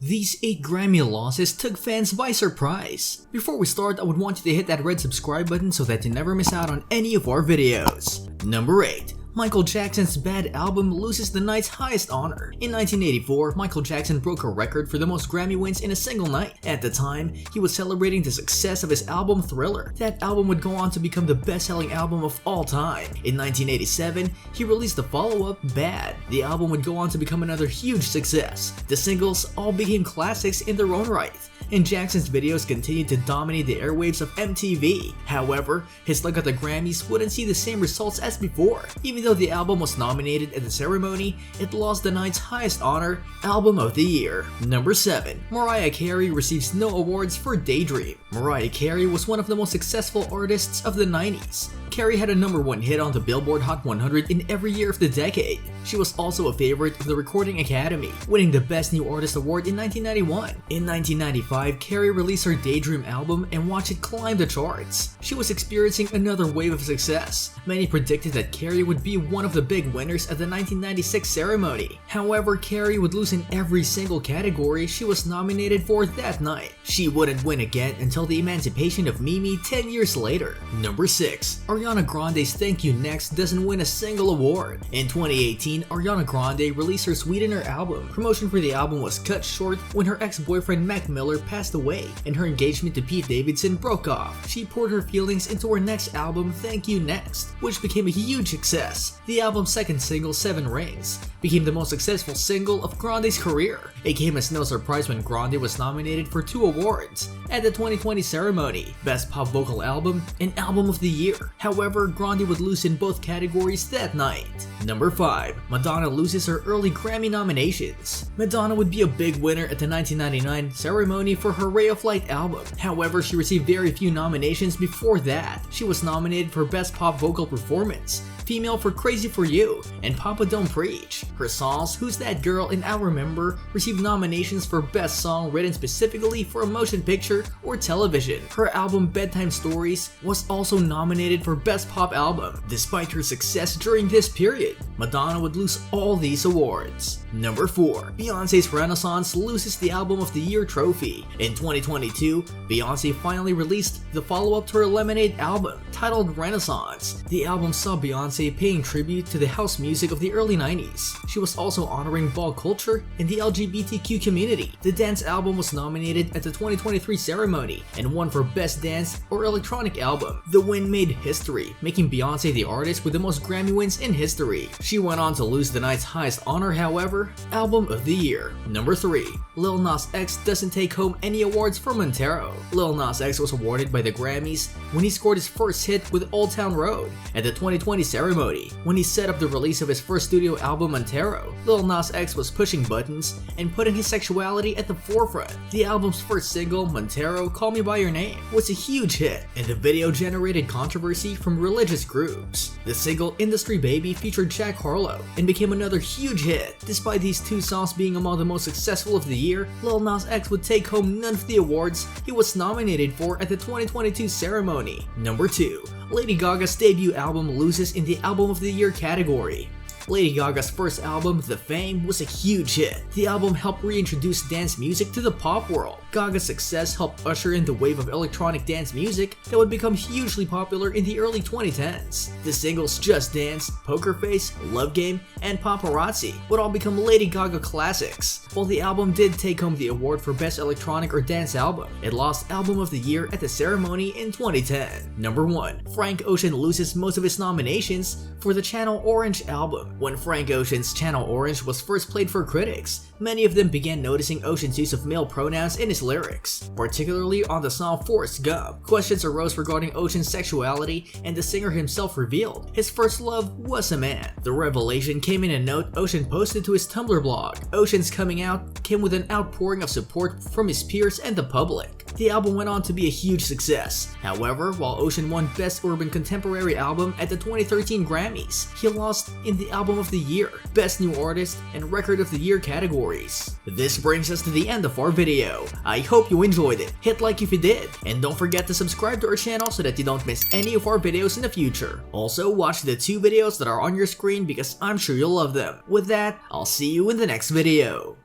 These 8 Grammy losses took fans by surprise. Before we start, I would want you to hit that red subscribe button so that you never miss out on any of our videos. Number 8. Michael Jackson's Bad album loses the night's highest honor. In 1984, Michael Jackson broke a record for the most Grammy wins in a single night. At the time, he was celebrating the success of his album Thriller. That album would go on to become the best-selling album of all time. In 1987, he released the follow-up, Bad. The album would go on to become another huge success. The singles all became classics in their own right, and Jackson's videos continued to dominate the airwaves of MTV. However, his luck at the Grammys wouldn't see the same results as before. Even though the album was nominated at the ceremony, it lost the night's highest honor, Album of the Year. Number 7. Mariah Carey receives no awards for Daydream. Mariah Carey was one of the most successful artists of the 90s. Carey had a #1 hit on the Billboard Hot 100 in every year of the decade. She was also a favorite of the Recording Academy, winning the Best New Artist Award in 1991. In 1995, Carey released her Daydream album and watched it climb the charts. She was experiencing another wave of success. Many predicted that Carey would be one of the big winners at the 1996 ceremony. However, Carey would lose in every single category she was nominated for that night. She wouldn't win again until the emancipation of Mimi 10 years later. Number 6. Ariana Grande's Thank You Next doesn't win a single award. In 2018, Ariana Grande released her Sweetener album. Promotion for the album was cut short when her ex-boyfriend Mac Miller passed away and her engagement to Pete Davidson broke off. She poured her feelings into her next album, Thank You Next, which became a huge success. The album's second single, 7 Rings, became the most successful single of Grande's career. It came as no surprise when Grande was nominated for 2 awards at the 2020 ceremony, Best Pop Vocal Album and Album of the Year. However, Grande would lose in both categories that night. Number 5. Madonna loses her early Grammy nominations. Madonna would be a big winner at the 1999 ceremony for her Ray of Light album. However, she received very few nominations before that. She was nominated for Best Pop Vocal Performance, Female for Crazy For You, and Papa Don't Preach. Her songs Who's That Girl and I'll Remember received nominations for Best Song written specifically for a motion picture or television. Her album Bedtime Stories was also nominated for Best Pop Album. Despite her success during this period, Madonna would lose all these awards. Number 4. Beyoncé's Renaissance loses the Album of the Year trophy. In 2022, Beyoncé finally released the follow-up to her Lemonade album, titled Renaissance. The album saw Beyoncé paying tribute to the house music of the early 90s. She was also honoring ball culture and the LGBTQ community. The dance album was nominated at the 2023 ceremony and won for Best Dance or Electronic Album. The win made history, making Beyoncé the artist with the most Grammy wins in history. She went on to lose the night's highest honor, however, Album of the Year. Number 3. Lil Nas X doesn't take home any awards for Montero. Lil Nas X was awarded by the Grammys when he scored his first hit with Old Town Road at the 2020 ceremony. When he set up the release of his first studio album, Montero, Lil Nas X was pushing buttons and putting his sexuality at the forefront. The album's first single, Montero, Call Me By Your Name, was a huge hit, and the video generated controversy from religious groups. The single Industry Baby featured Jack Harlow and became another huge hit. Despite these 2 songs being among the most successful of the year, Lil Nas X would take home none of the awards he was nominated for at the 2022 ceremony. Number 2. Lady Gaga's debut album loses in the Album of the Year category. Lady Gaga's first album, The Fame, was a huge hit. The album helped reintroduce dance music to the pop world. Gaga's success helped usher in the wave of electronic dance music that would become hugely popular in the early 2010s. The singles Just Dance, Poker Face, Love Game, and Paparazzi would all become Lady Gaga classics. While the album did take home the award for Best Electronic or Dance Album, it lost Album of the Year at the ceremony in 2010. Number 1. Frank Ocean loses most of his nominations for the Channel Orange album. When Frank Ocean's Channel Orange was first played for critics, many of them began noticing Ocean's use of male pronouns in his lyrics, particularly on the song Forrest Gump. Questions arose regarding Ocean's sexuality, and the singer himself revealed his first love was a man. The revelation came in a note Ocean posted to his Tumblr blog. Ocean's coming out came with an outpouring of support from his peers and the public. The album went on to be a huge success. However, while Ocean won Best Urban Contemporary Album at the 2013 Grammys, he lost in the Album of the Year, Best New Artist, and Record of the Year categories. This brings us to the end of our video. I hope you enjoyed it. Hit like if you did, and don't forget to subscribe to our channel so that you don't miss any of our videos in the future. Also, watch the 2 videos that are on your screen because I'm sure you'll love them. With that, I'll see you in the next video.